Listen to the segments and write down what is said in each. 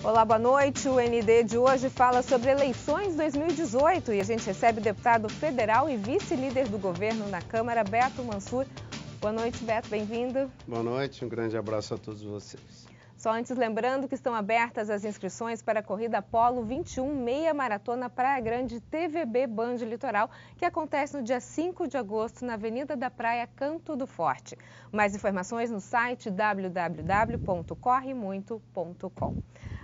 Olá, boa noite. O ND de hoje fala sobre eleições 2018 e a gente recebe o deputado federal e vice-líder do governo na Câmara, Beto Mansur. Boa noite, Beto, bem-vindo. Boa noite, um grande abraço a todos vocês. Só antes lembrando que estão abertas as inscrições para a corrida Polo 21 Meia Maratona Praia Grande TVB Band Litoral, que acontece no dia 5 de agosto na Avenida da Praia, Canto do Forte. Mais informações no site www.corremuito.com.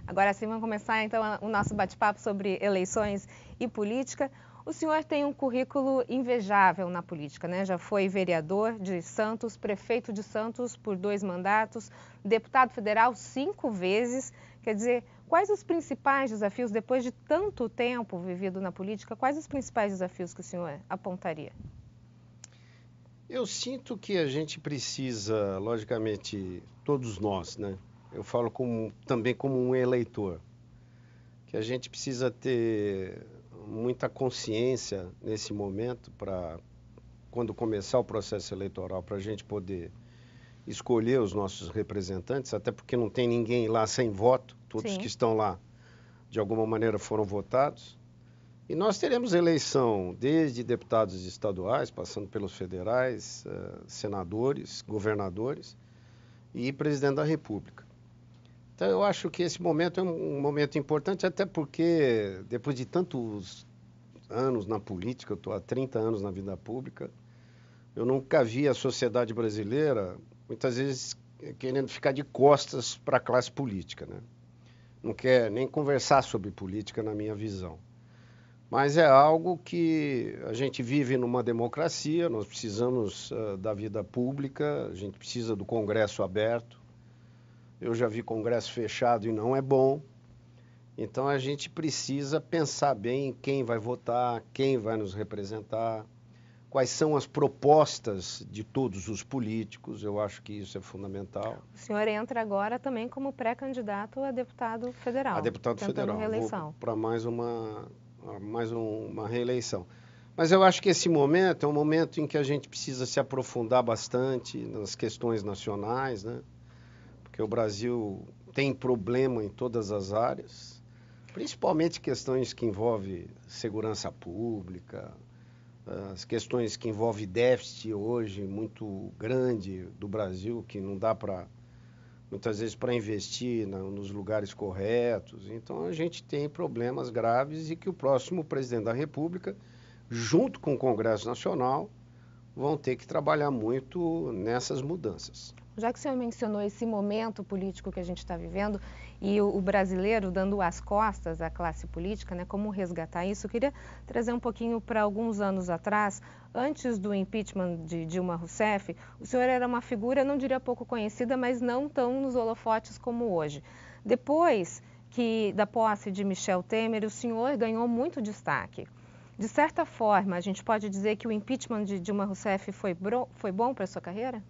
Agora sim, vamos começar então o nosso bate-papo sobre eleições e política. O senhor tem um currículo invejável na política, né? Já foi vereador de Santos, prefeito de Santos por 2 mandatos, deputado federal 5 vezes. Quer dizer, quais os principais desafios, depois de tanto tempo vivido na política, quais os principais desafios que o senhor apontaria? Eu sinto que a gente precisa, logicamente, todos nós, né? Eu falo também como um eleitor, que a gente precisa ter muita consciência nesse momento para, quando começar o processo eleitoral, para a gente poder escolher os nossos representantes, até porque não tem ninguém lá sem voto, todos que estão lá, de alguma maneira, foram votados. E nós teremos eleição desde deputados estaduais, passando pelos federais, senadores, governadores e presidente da República. Então, eu acho que esse momento é um momento importante, até porque, depois de tantos anos na política, eu estou há 30 anos na vida pública, eu nunca vi a sociedade brasileira, muitas vezes, querendo ficar de costas para a classe política, né? Não quer nem conversar sobre política, na minha visão. Mas é algo que a gente vive numa democracia, nós precisamos da vida pública, a gente precisa do Congresso aberto. Eu já vi Congresso fechado e não é bom. Então a gente precisa pensar bem em quem vai votar, quem vai nos representar, quais são as propostas de todos os políticos. Eu acho que isso é fundamental. O senhor entra agora também como pré-candidato a deputado federal. A deputado federal. Reeleição. Para mais uma reeleição. Mas eu acho que esse momento é um momento em que a gente precisa se aprofundar bastante nas questões nacionais, né? Porque o Brasil tem problema em todas as áreas, principalmente questões que envolvem segurança pública, as questões que envolvem déficit hoje muito grande do Brasil, que não dá para, muitas vezes, para investir nos lugares corretos. Então, a gente tem problemas graves e que o próximo presidente da República, junto com o Congresso Nacional, vão ter que trabalhar muito nessas mudanças. Já que o senhor mencionou esse momento político que a gente está vivendo e o brasileiro dando as costas à classe política, né, como resgatar isso, eu queria trazer um pouquinho para alguns anos atrás, antes do impeachment de Dilma Rousseff, o senhor era uma figura, não diria pouco conhecida, mas não tão nos holofotes como hoje. Depois da posse de Michel Temer, o senhor ganhou muito destaque. De certa forma, a gente pode dizer que o impeachment de Dilma Rousseff foi bom para a sua carreira?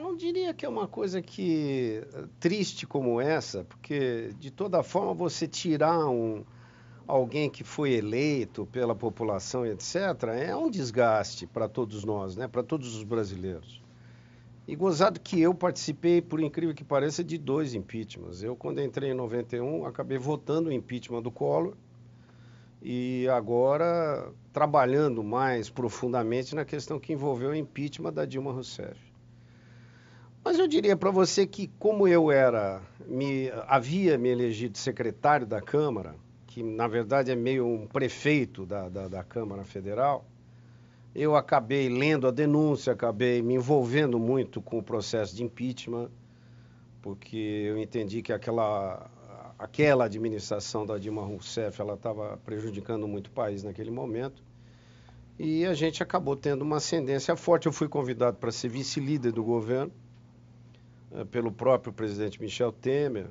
Não diria que é uma coisa triste como essa, porque de toda forma você tirar alguém que foi eleito pela população, etc., é um desgaste para todos nós, né? Para todos os brasileiros. E gozado que eu participei, por incrível que pareça, de 2 impeachments. Eu, quando entrei em 91, acabei votando o impeachment do Collor e agora trabalhando mais profundamente na questão que envolveu o impeachment da Dilma Rousseff. Mas eu diria para você que, como eu havia me elegido secretário da Câmara, que na verdade é meio um prefeito da Câmara Federal, eu acabei lendo a denúncia, acabei me envolvendo muito com o processo de impeachment, porque eu entendi que aquela administração da Dilma Rousseff estava prejudicando muito o país naquele momento. E a gente acabou tendo uma ascendência forte. Eu fui convidado para ser vice-líder do governo, pelo próprio presidente Michel Temer.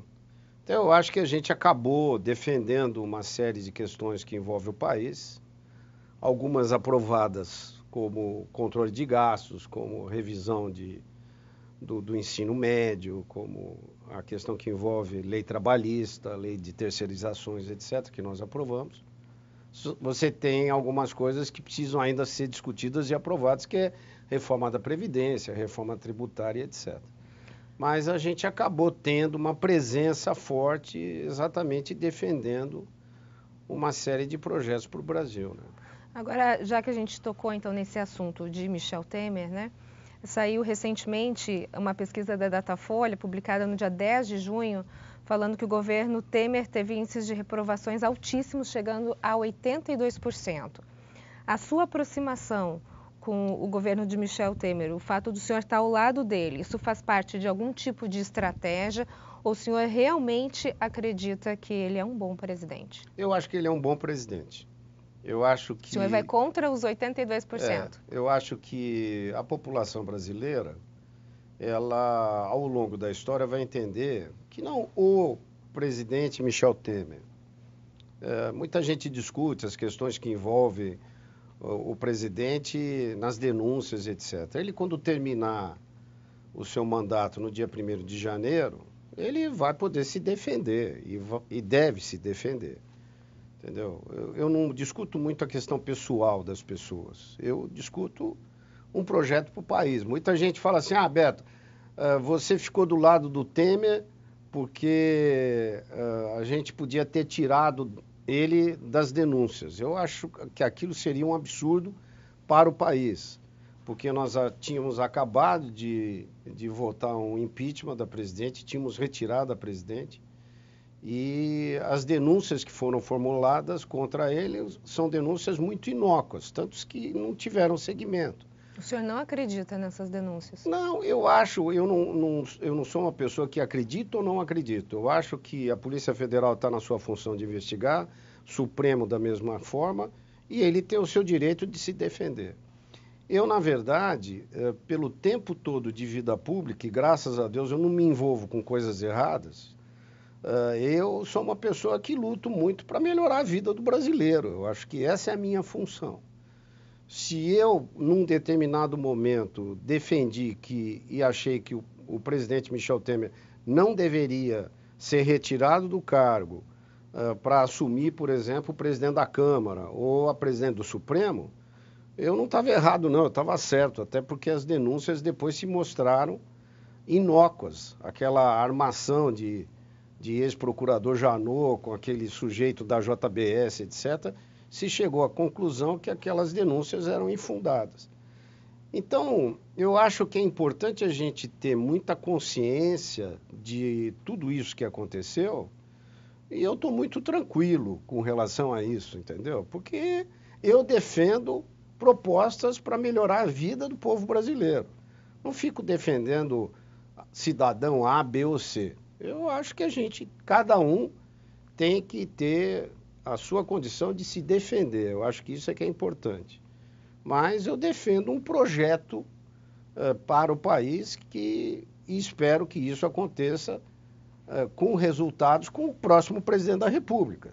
Então, eu acho que a gente acabou defendendo uma série de questões que envolvem o país, algumas aprovadas como controle de gastos, como revisão do ensino médio, como a questão que envolve lei trabalhista, lei de terceirizações, etc., que nós aprovamos. Você tem algumas coisas que precisam ainda ser discutidas e aprovadas, que é reforma da Previdência, reforma tributária, etc. mas a gente acabou tendo uma presença forte exatamente defendendo uma série de projetos para o Brasil, né? Agora, já que a gente tocou então nesse assunto de Michel Temer, né? Saiu recentemente uma pesquisa da Datafolha, publicada no dia 10 de junho, falando que o governo Temer teve índices de reprovações altíssimos, chegando a 82%. A sua aproximação com o governo de Michel Temer, o fato do senhor estar ao lado dele, isso faz parte de algum tipo de estratégia ou o senhor realmente acredita que ele é um bom presidente? Eu acho que ele é um bom presidente. Eu acho que... O senhor vai contra os 82%? Eu acho que a população brasileira, ela, ao longo da história, vai entender que não o presidente Michel Temer. Muita gente discute as questões que envolvem o presidente nas denúncias, etc. Ele, quando terminar o seu mandato no dia 1º de janeiro, ele vai poder se defender e deve se defender. Entendeu? Eu não discuto muito a questão pessoal das pessoas. Eu discuto um projeto para o país. Muita gente fala assim, Beto, você ficou do lado do Temer porque a gente podia ter tirado ele das denúncias. Eu acho que aquilo seria um absurdo para o país, porque nós tínhamos acabado de votar um impeachment da presidente, tínhamos retirado a presidente, e as denúncias que foram formuladas contra ele são denúncias muito inócuas, tantos que não tiveram seguimento. O senhor não acredita nessas denúncias? Não, eu não sou uma pessoa que acredita ou não acredito. Eu acho que a Polícia Federal está na sua função de investigar, Supremo da mesma forma, e ele tem o seu direito de se defender. Eu, na verdade, pelo tempo todo de vida pública, e graças a Deus eu não me envolvo com coisas erradas, eu sou uma pessoa que luto muito para melhorar a vida do brasileiro. Eu acho que essa é a minha função. Se eu, num determinado momento, defendi e achei que o presidente Michel Temer não deveria ser retirado do cargo para assumir, por exemplo, o presidente da Câmara ou a presidente do Supremo, eu não estava errado, não, eu estava certo, até porque as denúncias depois se mostraram inócuas. Aquela armação de ex-procurador Janot com aquele sujeito da JBS, etc., se chegou à conclusão que aquelas denúncias eram infundadas. Então, eu acho que é importante a gente ter muita consciência de tudo isso que aconteceu, e eu estou muito tranquilo com relação a isso, entendeu? Porque eu defendo propostas para melhorar a vida do povo brasileiro. Não fico defendendo cidadão A, B ou C. Eu acho que cada um tem que ter a sua condição de se defender. Eu acho que isso é que é importante. Mas eu defendo um projeto para o país e espero que isso aconteça com resultados com o próximo presidente da República.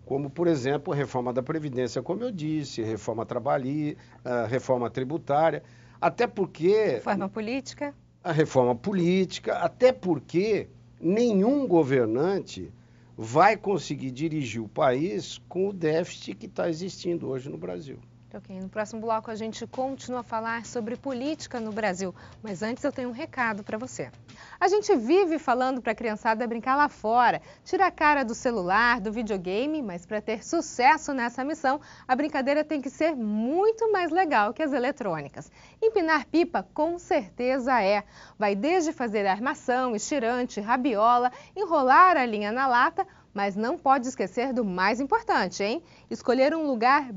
Como, por exemplo, a reforma da Previdência, como eu disse, reforma trabalhista, reforma tributária, até porque... Reforma política? A reforma política, até porque nenhum governante vai conseguir dirigir o país com o déficit que está existindo hoje no Brasil. Ok, no próximo bloco a gente continua a falar sobre política no Brasil, mas antes eu tenho um recado para você. A gente vive falando para a criançada brincar lá fora, tirar a cara do celular, do videogame, mas para ter sucesso nessa missão, a brincadeira tem que ser muito mais legal que as eletrônicas. Empinar pipa com certeza é. Vai desde fazer armação, estirante, rabiola, enrolar a linha na lata, mas não pode esquecer do mais importante, hein? Escolher um lugar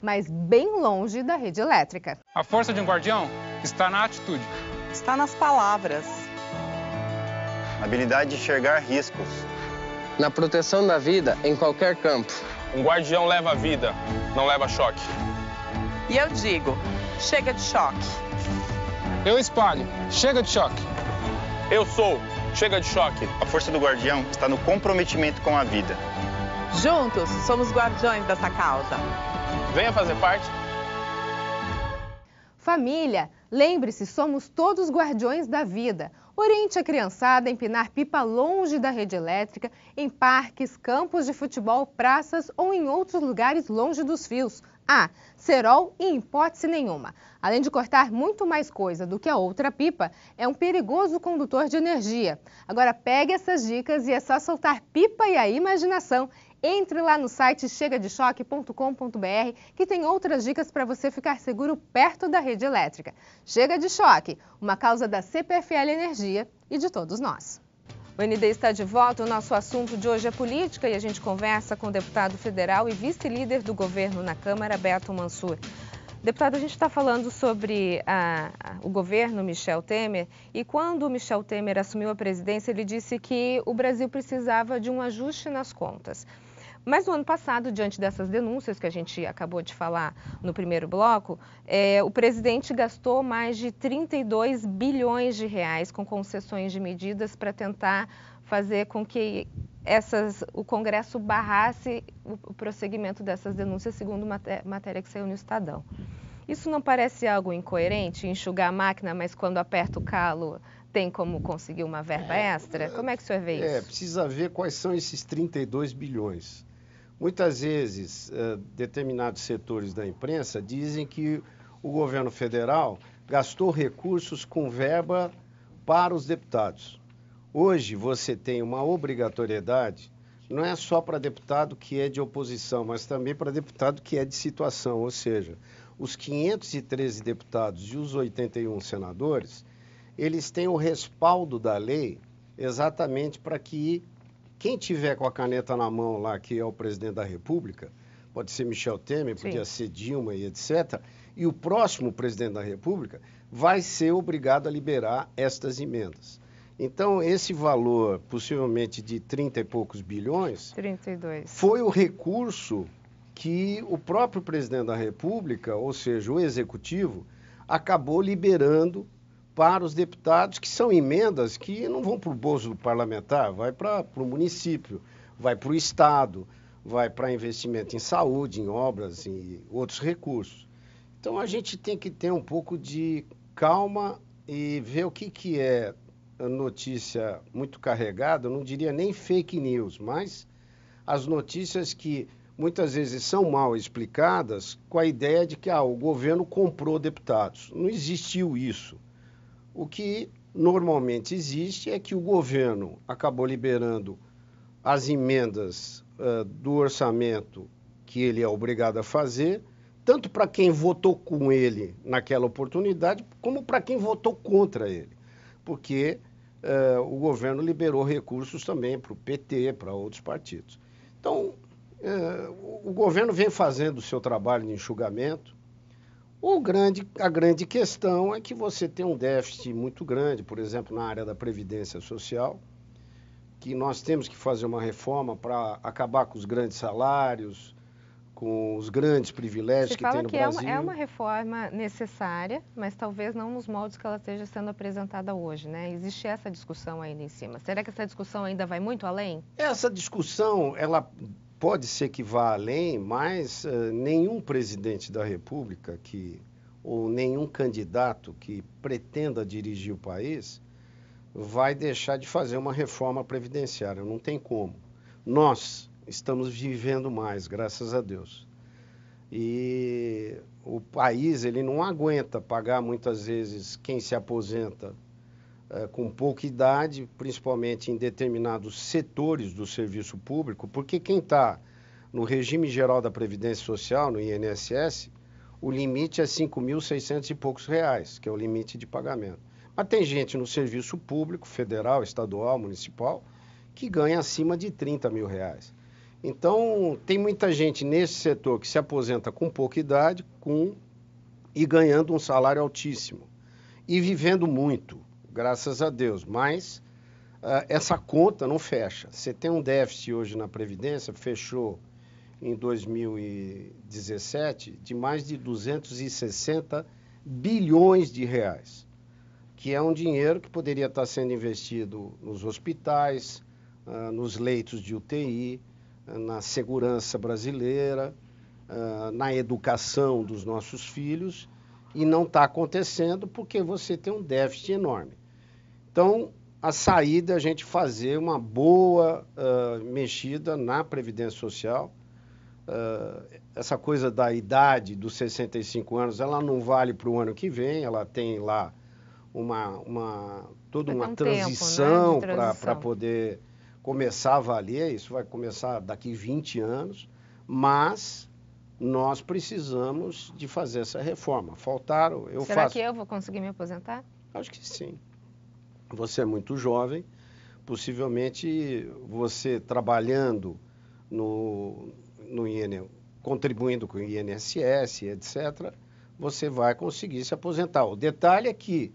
mas bem longe da rede elétrica. A força de um guardião está na atitude. Está nas palavras. Na habilidade de enxergar riscos. Na proteção da vida em qualquer campo. Um guardião leva a vida, não leva choque. E eu digo, chega de choque. Eu espalho, chega de choque. Eu sou, chega de choque. A força do guardião está no comprometimento com a vida. Juntos, somos guardiões dessa causa. Venha fazer parte. Família, lembre-se, somos todos guardiões da vida. Oriente a criançada a empinar pipa longe da rede elétrica, em parques, campos de futebol, praças ou em outros lugares longe dos fios. A. Cerol em hipótese nenhuma. Além de cortar muito mais coisa do que a outra pipa, é um perigoso condutor de energia. Agora pegue essas dicas e é só soltar pipa e a imaginação. Entre lá no site chegadechoque.com.br que tem outras dicas para você ficar seguro perto da rede elétrica. Chega de Choque, uma causa da CPFL Energia e de todos nós. O ND está de volta, o nosso assunto de hoje é política e a gente conversa com o deputado federal e vice-líder do governo na Câmara, Beto Mansur. Deputado, a gente está falando sobre o governo Michel Temer e quando o Michel Temer assumiu a presidência, ele disse que o Brasil precisava de um ajuste nas contas. Mas no ano passado, diante dessas denúncias que a gente acabou de falar no primeiro bloco, o presidente gastou mais de 32 bilhões de reais com concessões de medidas para tentar fazer com que o Congresso barrasse o prosseguimento dessas denúncias, segundo matéria que saiu no Estadão. Isso não parece algo incoerente, enxugar a máquina, mas quando aperta o calo tem como conseguir uma verba extra? Como é que o senhor vê isso? Precisa ver quais são esses 32 bilhões. Muitas vezes, determinados setores da imprensa dizem que o governo federal gastou recursos com verba para os deputados. Hoje, você tem uma obrigatoriedade, não é só para deputado que é de oposição, mas também para deputado que é de situação, ou seja, os 513 deputados e os 81 senadores, eles têm o respaldo da lei exatamente para que quem tiver com a caneta na mão lá, que é o presidente da República, pode ser Michel Temer, podia ser Dilma e etc., e o próximo presidente da República vai ser obrigado a liberar estas emendas. Então, esse valor, possivelmente de 30 e poucos bilhões, 32. Foi o recurso que o próprio presidente da República, ou seja, o Executivo, acabou liberando para os deputados, que são emendas que não vão para o bolso do parlamentar, vai para o município, vai para o Estado, vai para investimento em saúde, em obras e outros recursos. Então, a gente tem que ter um pouco de calma e ver o que é notícia muito carregada, eu não diria nem fake news, mas as notícias que muitas vezes são mal explicadas com a ideia de que o governo comprou deputados. Não existiu isso. O que normalmente existe é que o governo acabou liberando as emendas do orçamento que ele é obrigado a fazer, tanto para quem votou com ele naquela oportunidade, como para quem votou contra ele. Porque o governo liberou recursos também para o PT, para outros partidos. Então, o governo vem fazendo o seu trabalho de enxugamento. A grande questão é que você tem um déficit muito grande, por exemplo, na área da Previdência Social, que nós temos que fazer uma reforma para acabar com os grandes salários, com os grandes privilégios que tem no Brasil. Você fala que é uma reforma necessária, mas talvez não nos moldes que ela esteja sendo apresentada hoje, né? Existe essa discussão ainda em cima. Será que essa discussão ainda vai muito além? Essa discussão, ela pode ser que vá além, mas nenhum presidente da República ou nenhum candidato que pretenda dirigir o país vai deixar de fazer uma reforma previdenciária. Não tem como. Nós estamos vivendo mais, graças a Deus. E o país, ele não aguenta pagar muitas vezes quem se aposenta com pouca idade, principalmente em determinados setores do serviço público, porque quem está no regime geral da Previdência Social, no INSS, o limite é R$ 5.600 e poucos reais, que é o limite de pagamento. Mas tem gente no serviço público, federal, estadual, municipal, que ganha acima de R$ 30 mil reais. Então, tem muita gente nesse setor que se aposenta com pouca idade e ganhando um salário altíssimo. E vivendo muito, graças a Deus. Mas essa conta não fecha. Você tem um déficit hoje na Previdência, fechou em 2017, de mais de 260 bilhões de reais, que é um dinheiro que poderia estar sendo investido nos hospitais, nos leitos de UTI, na segurança brasileira, na educação dos nossos filhos, e não está acontecendo porque você tem um déficit enorme. Então, a saída é a gente fazer uma boa mexida na Previdência Social, essa coisa da idade dos 65 anos, ela não vale para o ano que vem, ela tem lá toda uma transição, né, para poder começar a valer. Isso vai começar daqui 20 anos, mas nós precisamos de fazer essa reforma. Será que eu vou conseguir me aposentar? Acho que sim. Você é muito jovem, possivelmente você trabalhando no contribuindo com o INSS, etc., você vai conseguir se aposentar. O detalhe é que,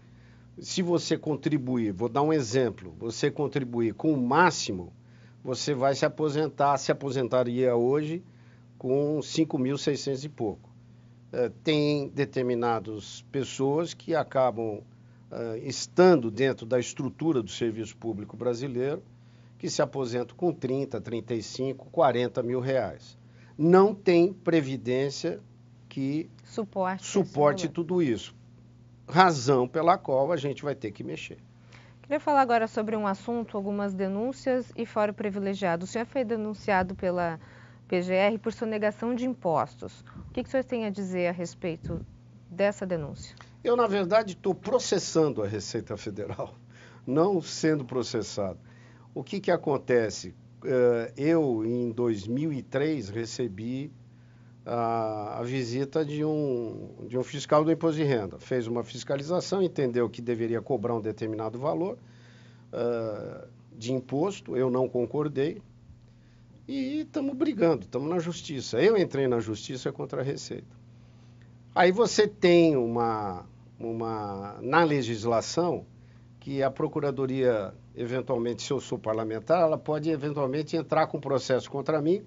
se você contribuir, vou dar um exemplo, você contribuir com o máximo, você vai se aposentaria hoje com 5.600 e pouco. Tem determinadas pessoas que acabam estando dentro da estrutura do serviço público brasileiro, que se aposentam com 30, 35, 40 mil reais. Não tem previdência que suporte tudo isso. Razão pela qual a gente vai ter que mexer. Queria falar agora sobre um assunto, algumas denúncias e fórum privilegiado. O senhor foi denunciado pela PGR por sonegação de impostos. O que o senhor tem a dizer a respeito dessa denúncia? Eu, na verdade, estou processando a Receita Federal, não sendo processado. O que acontece? Eu, em 2003, recebi a visita de um fiscal do Imposto de Renda. Fez uma fiscalização, entendeu que deveria cobrar um determinado valor de imposto, eu não concordei e estamos brigando, estamos na justiça. Eu entrei na justiça contra a Receita. Aí você tem na legislação que a Procuradoria, eventualmente, se eu sou parlamentar, ela pode eventualmente entrar com processo contra mim,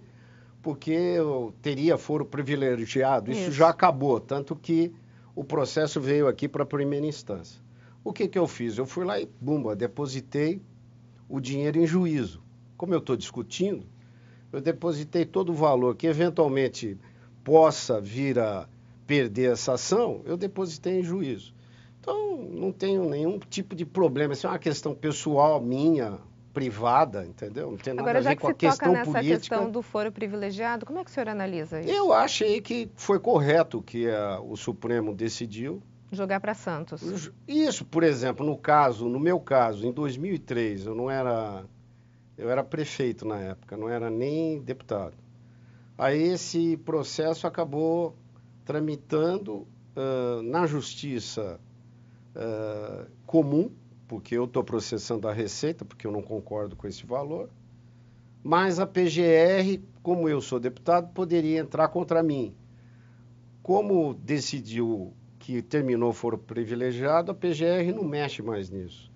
porque eu teria foro privilegiado. Isso já acabou, tanto que o processo veio aqui para a primeira instância. O que eu fiz? Eu fui lá e, depositei o dinheiro em juízo. Como eu estou discutindo, eu depositei todo o valor que eventualmente possa vir a perder essa ação, eu depositei em juízo. Então, não tenho nenhum tipo de problema. Isso é uma questão pessoal minha, privada, entendeu? Não tem nada a ver com a questão política. Agora, já que se toca nessa questão do foro privilegiado, como é que o senhor analisa isso? Eu achei que foi correto o que o Supremo decidiu. Jogar para Santos. Isso, por exemplo, no meu caso, em 2003, eu era prefeito na época, não era nem deputado. Aí esse processo acabou tramitando na justiça comum, porque eu estou processando a Receita, porque eu não concordo com esse valor, mas a PGR, como eu sou deputado, poderia entrar contra mim. Como decidiu que terminou o foro privilegiado, a PGR não mexe mais nisso.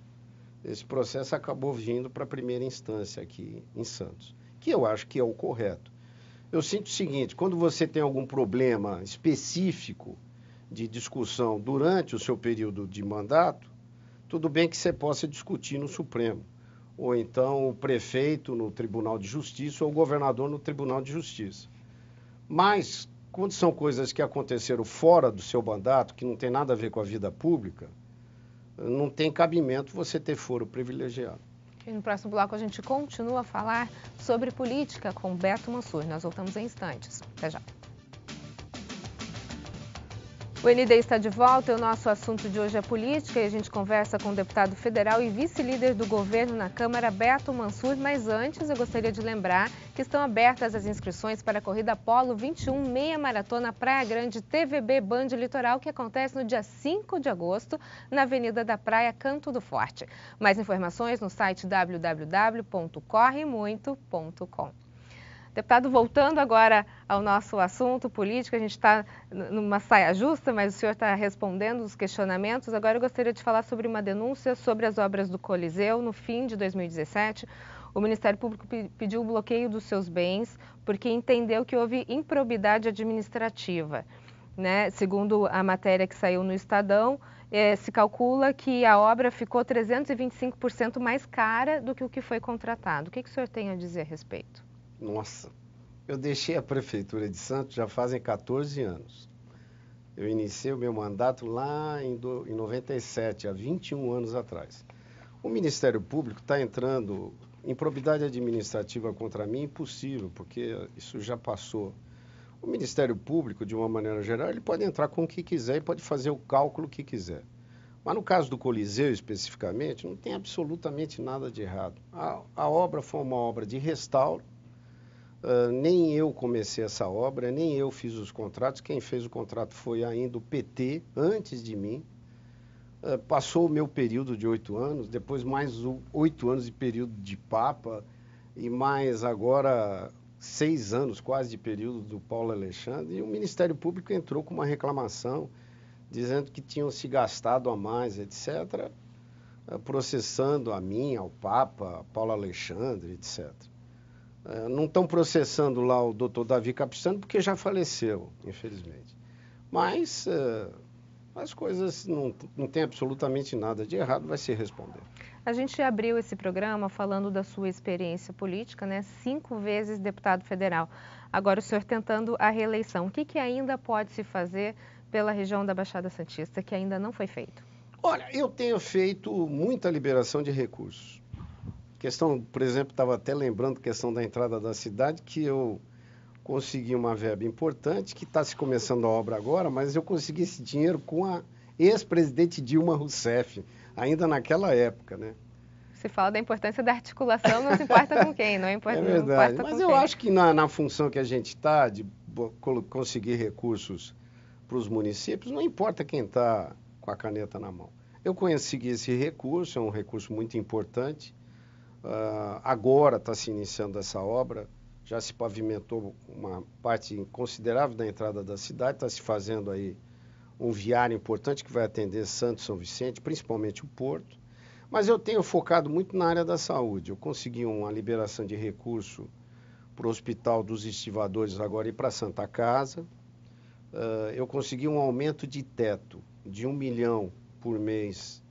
Esse processo acabou vindo para a primeira instância aqui em Santos, que eu acho que é o correto. Eu sinto o seguinte, quando você tem algum problema específico de discussão durante o seu período de mandato, tudo bem que você possa discutir no Supremo, ou então o prefeito no Tribunal de Justiça ou o governador no Tribunal de Justiça. Mas, quando são coisas que aconteceram fora do seu mandato, que não tem nada a ver com a vida pública, não tem cabimento você ter foro privilegiado. E no próximo bloco a gente continua a falar sobre política com Beto Mansur. Nós voltamos em instantes. Até já. O ND está de volta e o nosso assunto de hoje é política e a gente conversa com o deputado federal e vice-líder do governo na Câmara, Beto Mansur. Mas antes eu gostaria de lembrar que estão abertas as inscrições para a corrida Polo 21 Meia Maratona Praia Grande TVB Band Litoral, que acontece no dia 5 de agosto na Avenida da Praia, Canto do Forte. Mais informações no site www.corremuito.com. Deputado, voltando agora ao nosso assunto político, a gente está numa saia justa, mas o senhor está respondendo os questionamentos. Agora eu gostaria de falar sobre uma denúncia sobre as obras do Coliseu. No fim de 2017, o Ministério Público pediu o bloqueio dos seus bens porque entendeu que houve improbidade administrativa, né? Segundo a matéria que saiu no Estadão, se calcula que a obra ficou 325% mais cara do que o que foi contratado. O que o senhor tem a dizer a respeito? Nossa, eu deixei a Prefeitura de Santos já fazem 14 anos. Eu iniciei o meu mandato lá em 97, há 21 anos atrás. O Ministério Público está entrando em improbidade administrativa contra mim, impossível, porque isso já passou. O Ministério Público, de uma maneira geral, ele pode entrar com o que quiser e pode fazer o cálculo que quiser. Mas no caso do Coliseu, especificamente, não tem absolutamente nada de errado. A obra foi uma obra de restauro, nem eu comecei essa obra, nem eu fiz os contratos. Quem fez o contrato foi ainda o PT, antes de mim. Passou o meu período de 8 anos, depois mais 8 anos de período de Papa, e mais agora 6 anos quase de período do Paulo Alexandre, e o Ministério Público entrou com uma reclamação, dizendo que tinham se gastado a mais, etc., processando a mim, ao Papa, Paulo Alexandre, etc. Não estão processando lá o doutor Davi Capistrano, porque já faleceu, infelizmente. Mas as coisas não tem absolutamente nada de errado, vai se responder. A gente abriu esse programa falando da sua experiência política, né? 5 vezes deputado federal. Agora o senhor tentando a reeleição. O que ainda pode se fazer pela região da Baixada Santista que ainda não foi feito? Olha, eu tenho feito muita liberação de recursos. Questão, por exemplo, estava até lembrando questão da entrada da cidade, que eu consegui uma verba importante, que está se começando a obra agora, mas eu consegui esse dinheiro com a ex-presidente Dilma Rousseff, ainda naquela época, né? Se fala da importância da articulação, não se importa com quem, não importa, é verdade, não importa mas com eu quem. acho que na função que a gente está, de conseguir recursos para os municípios, não importa quem está com a caneta na mão. Eu consegui esse recurso, é um recurso muito importante. Agora está se iniciando essa obra, já se pavimentou uma parte considerável da entrada da cidade, está se fazendo aí um viário importante que vai atender Santos e São Vicente, principalmente o Porto. Mas eu tenho focado muito na área da saúde. Eu consegui uma liberação de recurso para o Hospital dos Estivadores agora e para a Santa Casa. Eu consegui um aumento de teto de 1 milhão por mês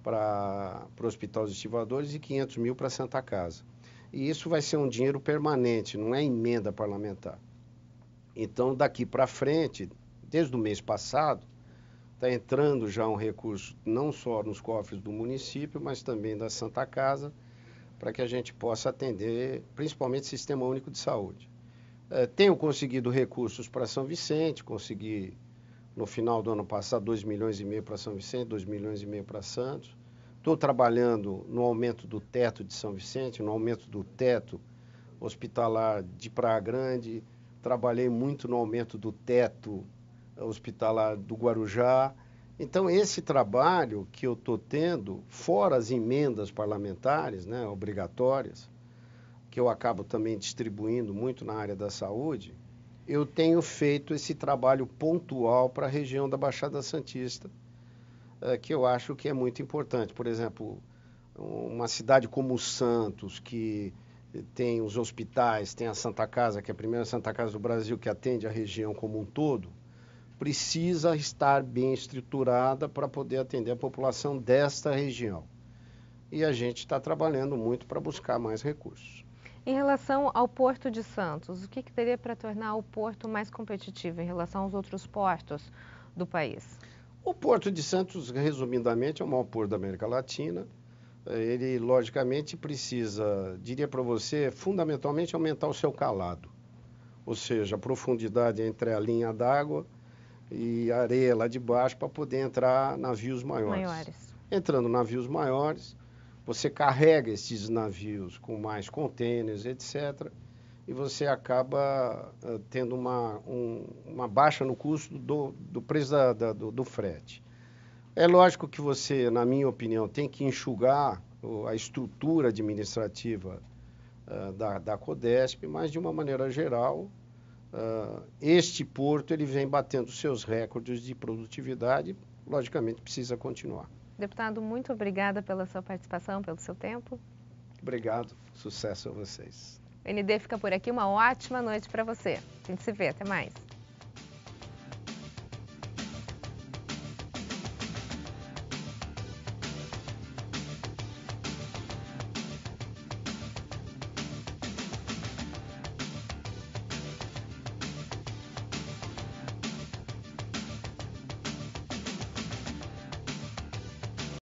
para o Hospital dos Estivadores e 500 mil para a Santa Casa. E isso vai ser um dinheiro permanente, não é emenda parlamentar. Então, daqui para frente, desde o mês passado, está entrando já um recurso não só nos cofres do município, mas também da Santa Casa, para que a gente possa atender, principalmente o Sistema Único de Saúde. Tenho conseguido recursos para São Vicente, consegui no final do ano passado 2,5 milhões para São Vicente, 2,5 milhões para Santos. Estou trabalhando no aumento do teto de São Vicente, no aumento do teto hospitalar de Praia Grande, trabalhei muito no aumento do teto hospitalar do Guarujá. Então, esse trabalho que eu estou tendo, fora as emendas parlamentares, né, obrigatórias, que eu acabo também distribuindo muito na área da saúde, eu tenho feito esse trabalho pontual para a região da Baixada Santista, que eu acho que é muito importante. Por exemplo, uma cidade como Santos, que tem os hospitais, tem a Santa Casa, que é a primeira Santa Casa do Brasil, que atende a região como um todo, precisa estar bem estruturada para poder atender a população desta região. E a gente está trabalhando muito para buscar mais recursos. Em relação ao Porto de Santos, o que teria para tornar o porto mais competitivo em relação aos outros portos do país? O Porto de Santos, resumidamente, é o maior porto da América Latina. Ele, logicamente, precisa, diria para você, fundamentalmente aumentar o seu calado. Ou seja, a profundidade entre a linha d'água e a areia lá de baixo para poder entrar navios maiores. Entrando navios maiores, você carrega esses navios com mais contêineres, etc., e você acaba tendo uma baixa no custo do preço do frete. É lógico que você, na minha opinião, tem que enxugar a estrutura administrativa da Codesp, mas, de uma maneira geral, este porto ele vem batendo seus recordes de produtividade, logicamente precisa continuar. Deputado, muito obrigada pela sua participação, pelo seu tempo. Obrigado, sucesso a vocês. O ND fica por aqui, uma ótima noite para você. A gente se vê, até mais.